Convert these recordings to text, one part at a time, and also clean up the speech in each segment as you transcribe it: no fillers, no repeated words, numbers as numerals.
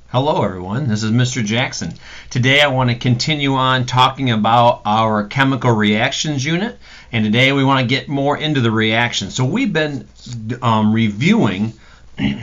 Hello everyone, this is Mr. Jackson. Today I want to continue on talking about our chemical reactions unit, and today we want to get more into the reactions. So we've been reviewing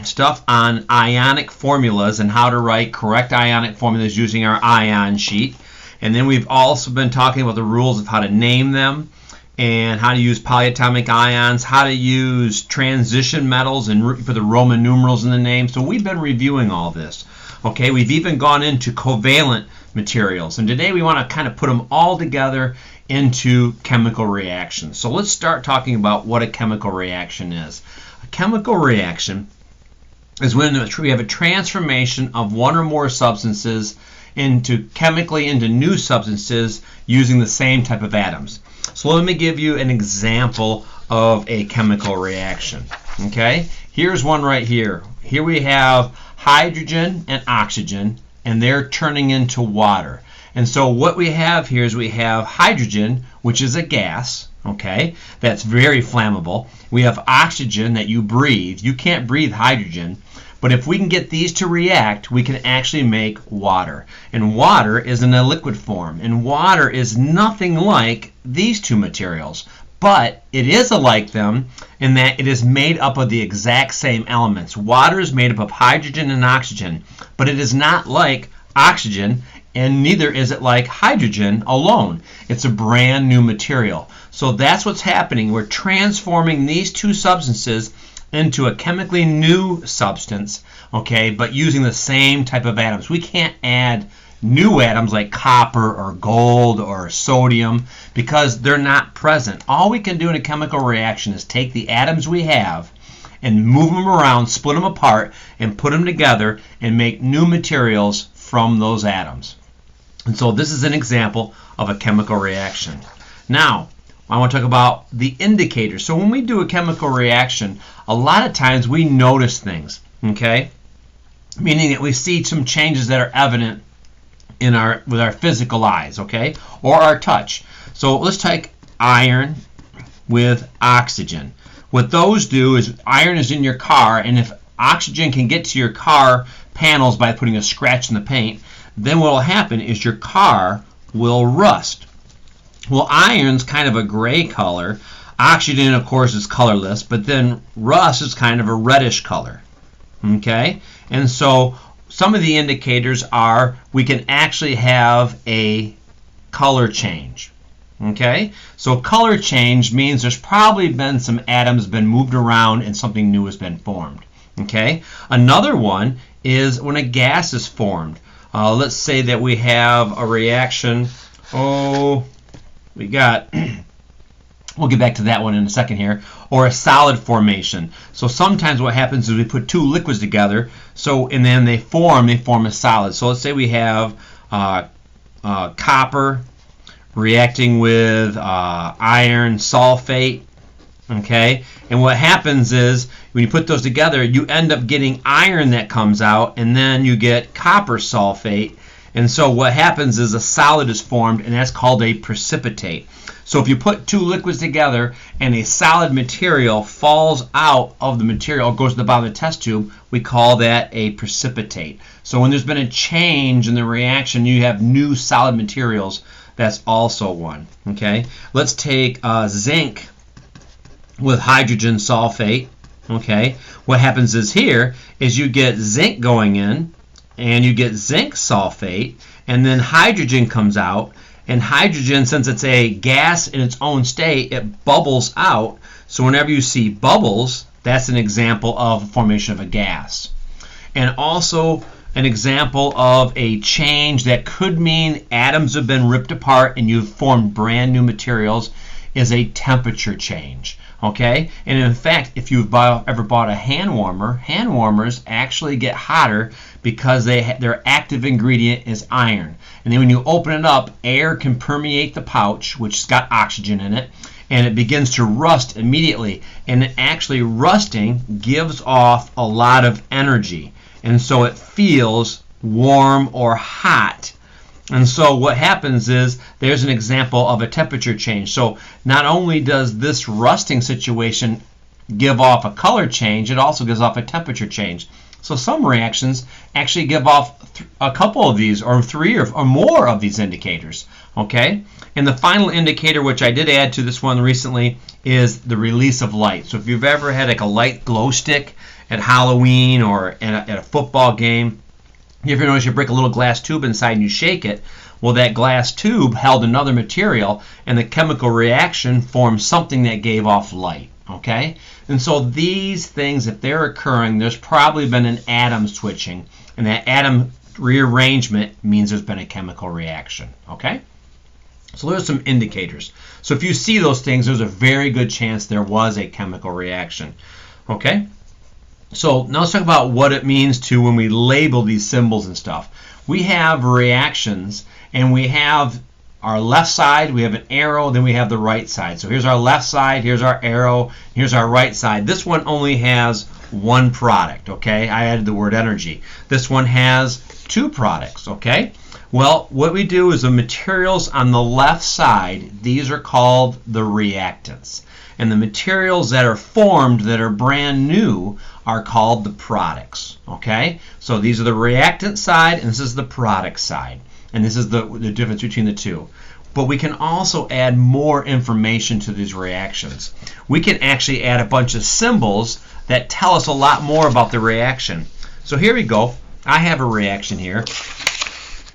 stuff on ionic formulas and how to write correct ionic formulas using our ion sheet. And then we've also been talking about the rules of how to name them and how to use polyatomic ions, how to use transition metals and for the Roman numerals in the name. So we've been reviewing all this. Okay, we've even gone into covalent materials, and today we want to kind of put them all together into chemical reactions. So let's start talking about what a chemical reaction is. A chemical reaction is when we have a transformation of one or more substances chemically into new substances using the same type of atoms. So let me give you an example of a chemical reaction. Okay, here's one right here. Here we have hydrogen and oxygen, and they're turning into water. And so what we have here is we have hydrogen, which is a gas, okay, that's very flammable. We have oxygen that you breathe. You can't breathe hydrogen, but if we can get these to react, we can actually make water. And water is in a liquid form, and water is nothing like these two materials. But it is alike them in that it is made up of the exact same elements. Water is made up of hydrogen and oxygen, but it is not like oxygen, and neither is it like hydrogen alone. It's a brand new material. So that's what's happening. We're transforming these two substances into a chemically new substance, okay, but using the same type of atoms. We can't add new atoms like copper or gold or sodium because they're not present. All we can do in a chemical reaction is take the atoms we have and move them around, split them apart, and put them together and make new materials from those atoms. And so this is an example of a chemical reaction. Now, I want to talk about the indicators. So when we do a chemical reaction, a lot of times we notice things, okay? Meaning that we see some changes that are evident with our physical eyes, okay, or our touch. So let's take iron with oxygen. What those do is iron is in your car, and if oxygen can get to your car panels by putting a scratch in the paint, then what will happen is your car will rust. Well, iron's kind of a gray color. Oxygen, of course, is colorless, but then rust is kind of a reddish color, okay? And so some of the indicators are we can actually have a color change. Okay? So color change means there's probably been some atoms been moved around and something new has been formed. Okay? Another one is when a gas is formed. Let's say that we have a reaction. We'll get back to that one in a second here. Or a solid formation. So sometimes what happens is we put two liquids together, and then they form a solid. So let's say we have copper reacting with iron sulfate. Okay, and what happens is when you put those together, you end up getting iron that comes out, and then you get copper sulfate. And so what happens is a solid is formed, and that's called a precipitate. So if you put two liquids together and a solid material falls out of the material, goes to the bottom of the test tube, we call that a precipitate. So when there's been a change in the reaction, you have new solid materials. That's also one. Okay, let's take zinc with hydrogen sulfate. Okay, what happens is here is you get zinc going in, and you get zinc sulfate, and then hydrogen comes out. And hydrogen, since it's a gas in its own state, it bubbles out. So whenever you see bubbles, that's an example of formation of a gas. And also an example of a change that could mean atoms have been ripped apart and you've formed brand new materials is a temperature change. Okay? And in fact, if you've ever bought a hand warmer, hand warmers actually get hotter because their active ingredient is iron. And then when you open it up, air can permeate the pouch, which has got oxygen in it, and it begins to rust immediately. And actually rusting gives off a lot of energy. And so it feels warm or hot. And so what happens is there's an example of a temperature change. So not only does this rusting situation give off a color change, it also gives off a temperature change. So some reactions actually give off a couple of these, or three or more of these indicators. Okay? And the final indicator, which I did add to this one recently, is the release of light. So if you've ever had like a light glow stick at Halloween or at a football game, you ever notice you break a little glass tube inside and you shake it? Well, that glass tube held another material, and the chemical reaction formed something that gave off light. Okay? And so these things, if they're occurring, there's probably been an atom switching, and that atom rearrangement means there's been a chemical reaction. Okay? So there's some indicators. So if you see those things, there's a very good chance there was a chemical reaction. Okay? So now let's talk about what it means to when we label these symbols and stuff. We have reactions, and we have our left side, we have an arrow, then we have the right side. So here's our left side, here's our arrow, here's our right side. This one only has one product, okay? I added the word energy. This one has two products, okay? Well, what we do is the materials on the left side, these are called the reactants. And the materials that are formed that are brand new are called the products, okay? So these are the reactant side, and this is the product side. And this is the difference between the two. But we can also add more information to these reactions. We can actually add a bunch of symbols that tell us a lot more about the reaction. So here we go. I have a reaction here.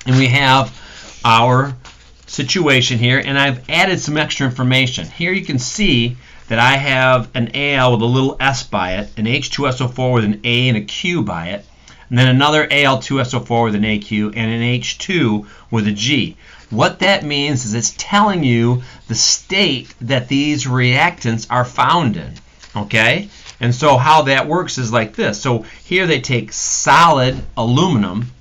And we have our situation here, and I've added some extra information. Here you can see that I have an Al with a little S by it, an H2SO4 with an A and a Q by it, and then another Al2SO4 with an AQ, and an H2 with a G. What that means is it's telling you the state that these reactants are found in. Okay? And so how that works is like this. So here they take solid aluminum,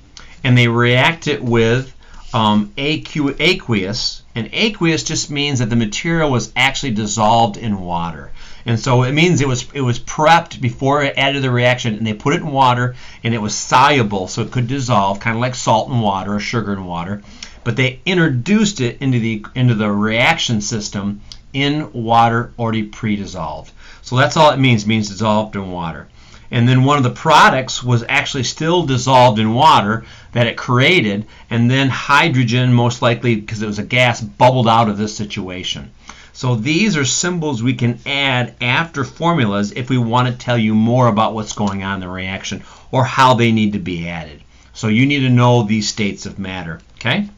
and they react it with aqueous, and aqueous just means that the material was actually dissolved in water. And so it means it was prepped before it added the reaction, and they put it in water, and it was soluble, so it could dissolve, kind of like salt in water or sugar in water. But they introduced it into the reaction system in water already pre-dissolved. So that's all it means. It means dissolved in water. And then one of the products was actually still dissolved in water that it created, and then hydrogen, most likely because it was a gas, bubbled out of this situation. So these are symbols we can add after formulas if we want to tell you more about what's going on in the reaction or how they need to be added. So you need to know these states of matter, okay?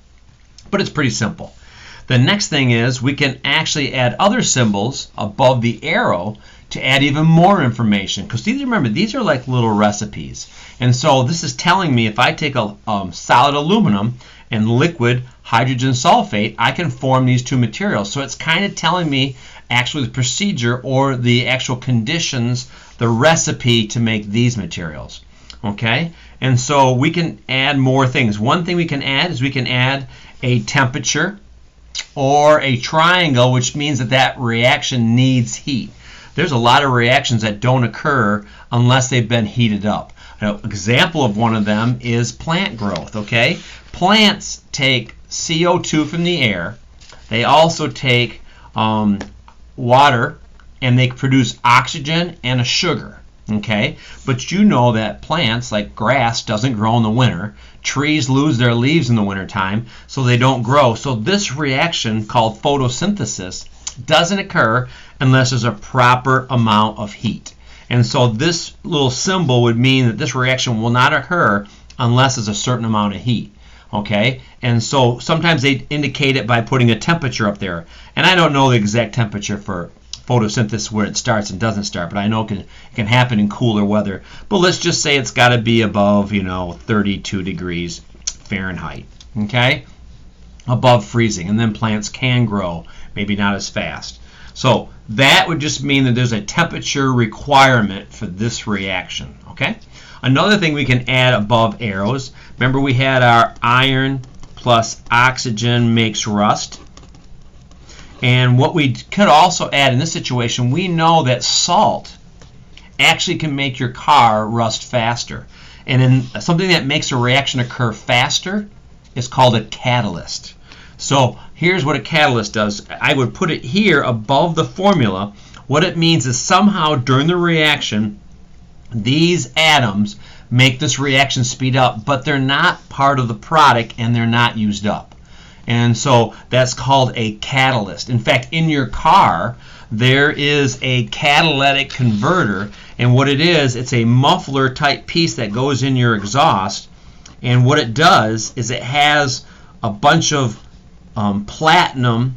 But it's pretty simple. The next thing is we can actually add other symbols above the arrow to add even more information, because remember, these are like little recipes. And so this is telling me if I take a solid aluminum and liquid hydrogen sulfate, I can form these two materials. So it's kind of telling me actually the procedure or the actual conditions, the recipe to make these materials. Okay? And so we can add more things. One thing we can add is we can add a temperature or a triangle, which means that that reaction needs heat. There's a lot of reactions that don't occur unless they've been heated up. An example of one of them is plant growth, okay? Plants take CO2 from the air. They also take water, and they produce oxygen and a sugar, okay? But you know that plants, like grass, doesn't grow in the winter. Trees lose their leaves in the wintertime, so they don't grow. So this reaction, called photosynthesis, doesn't occur unless there's a proper amount of heat. And so this little symbol would mean that this reaction will not occur unless there's a certain amount of heat. Okay? And so sometimes they indicate it by putting a temperature up there. And I don't know the exact temperature for photosynthesis where it starts and doesn't start, but I know it can happen in cooler weather. But let's just say it's got to be above, 32 degrees Fahrenheit. Okay? Above freezing. And then plants can grow, maybe not as fast. So that would just mean that there's a temperature requirement for this reaction. Okay? Another thing we can add above arrows, remember we had our iron plus oxygen makes rust. And what we could also add in this situation, we know that salt actually can make your car rust faster. And in something that makes a reaction occur faster is called a catalyst. So here's what a catalyst does. I would put it here above the formula. What it means is somehow during the reaction, these atoms make this reaction speed up, but they're not part of the product and they're not used up. And so that's called a catalyst. In fact, in your car, there is a catalytic converter, and what it is, it's a muffler type piece that goes in your exhaust, and what it does is it has a bunch of platinum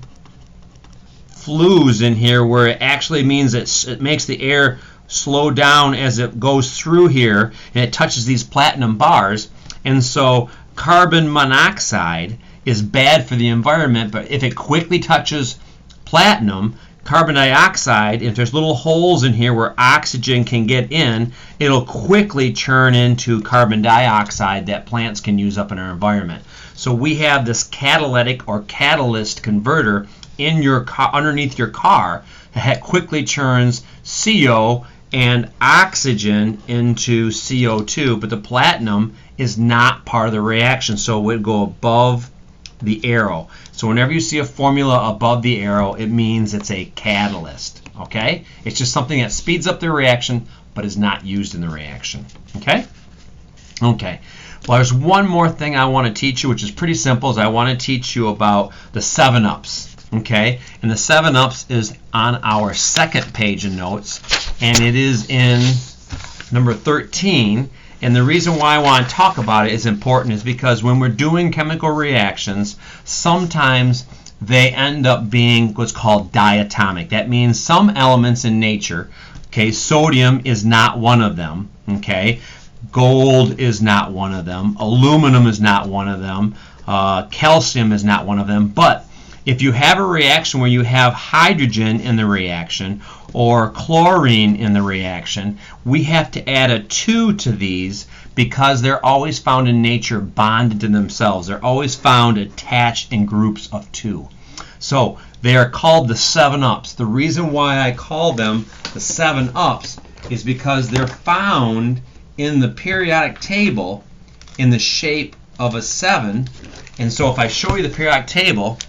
flues in here, where it actually means it makes the air slow down as it goes through here, and it touches these platinum bars. And so carbon monoxide is bad for the environment, but if it quickly touches platinum, carbon dioxide, if there's little holes in here where oxygen can get in, it'll quickly churn into carbon dioxide that plants can use up in our environment. So we have this catalytic or catalyst converter in your car, underneath your car, that quickly churns CO and oxygen into CO2, but the platinum is not part of the reaction, so it would go above the arrow. So whenever you see a formula above the arrow, it means it's a catalyst. Okay? It's just something that speeds up the reaction but is not used in the reaction. Okay? Okay. Well, there's one more thing I want to teach you, which is pretty simple. Is I want to teach you about the 7-ups. Okay? And the 7-ups is on our second page of notes, and it is in number 13. And the reason why I want to talk about it is important is because when we're doing chemical reactions, sometimes they end up being what's called diatomic. That means some elements in nature, okay, sodium is not one of them, okay, gold is not one of them, aluminum is not one of them, calcium is not one of them, but if you have a reaction where you have hydrogen in the reaction or chlorine in the reaction, we have to add a 2 to these because they're always found in nature bonded to themselves. They're always found attached in groups of 2. So they are called the 7-ups. The reason why I call them the 7-ups is because they're found in the periodic table in the shape of a 7. And so if I show you the periodic table,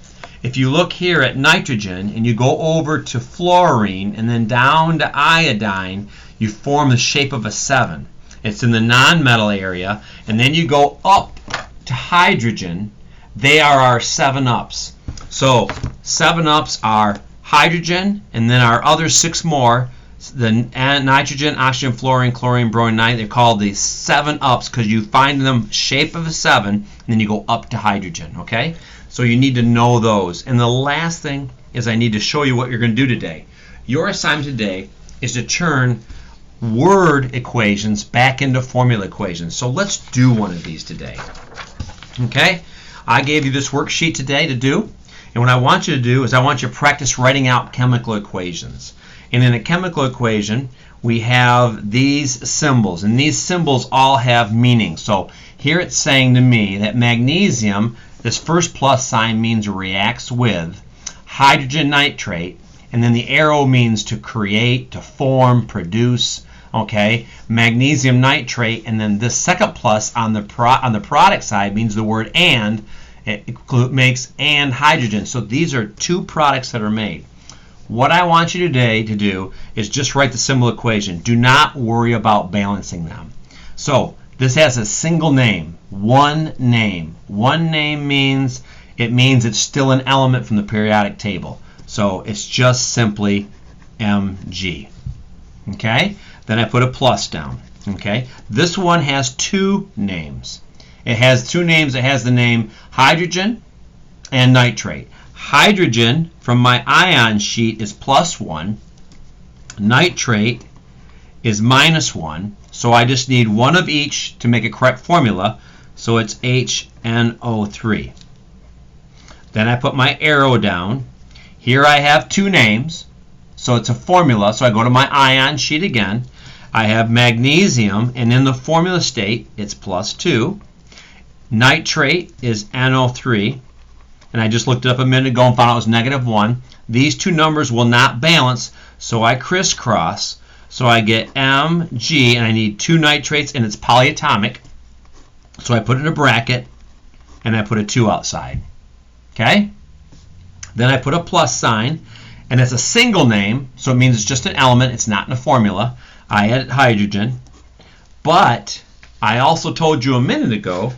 if you look here at nitrogen and you go over to fluorine and then down to iodine, you form the shape of a 7. It's in the nonmetal area, and then you go up to hydrogen. They are our 7-ups. So 7-ups are hydrogen, and then our other 6 more, the nitrogen, oxygen, fluorine, chlorine, bromine, nitrogen. They're called the 7-ups because you find them shape of a 7, and then you go up to hydrogen. Okay? So you need to know those. And the last thing is I need to show you what you're going to do today. Your assignment today is to turn word equations back into formula equations. So let's do one of these today. Okay? I gave you this worksheet today to do. And what I want you to do is I want you to practice writing out chemical equations. And in a chemical equation, we have these symbols. And these symbols all have meaning. So here it's saying to me that magnesium, this first plus sign means reacts with hydrogen nitrate, and then the arrow means to create, to form, produce, okay? Magnesium nitrate, and then this second plus on the product side means the word and. It makes and hydrogen. So these are 2 products that are made. What I want you today to do is just write the symbol equation. Do not worry about balancing them. So this has a single name, one name. One name means it's still an element from the periodic table. So it's just simply Mg. Okay? Then I put a plus down. Okay? This one has 2 names. It has 2 names. It has the name hydrogen and nitrate. Hydrogen from my ion sheet is +1. Nitrate is -1. So I just need one of each to make a correct formula. So it's HNO3. Then I put my arrow down. Here I have 2 names. So it's a formula. So I go to my ion sheet again. I have magnesium, and in the formula state, it's +2. Nitrate is NO3. And I just looked it up a minute ago and found out it was -1. These 2 numbers will not balance, so I crisscross. So I get Mg, and I need 2 nitrates, and it's polyatomic. So I put it in a bracket, and I put a 2 outside. Okay? Then I put a plus sign, and it's a single name, so it means it's just an element. It's not in a formula. I added hydrogen, but I also told you a minute ago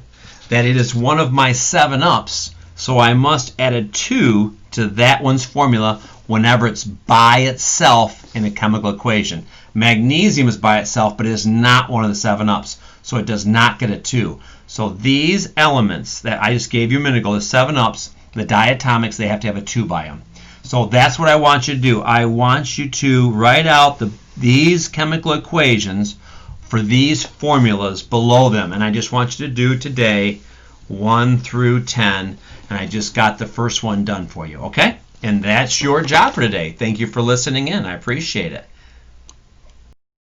that it is one of my 7-ups, so I must add a 2 to that one's formula whenever it's by itself in a chemical equation. Magnesium is by itself, but it is not one of the 7-ups, so it does not get a 2. So these elements that I just gave you a minute ago, the 7-ups, the diatomics, they have to have a 2 by them. So that's what I want you to do. I want you to write out these chemical equations for these formulas below them. And I just want you to do today 1 through 10. And I just got the first one done for you, okay? And that's your job for today. Thank you for listening in. I appreciate it.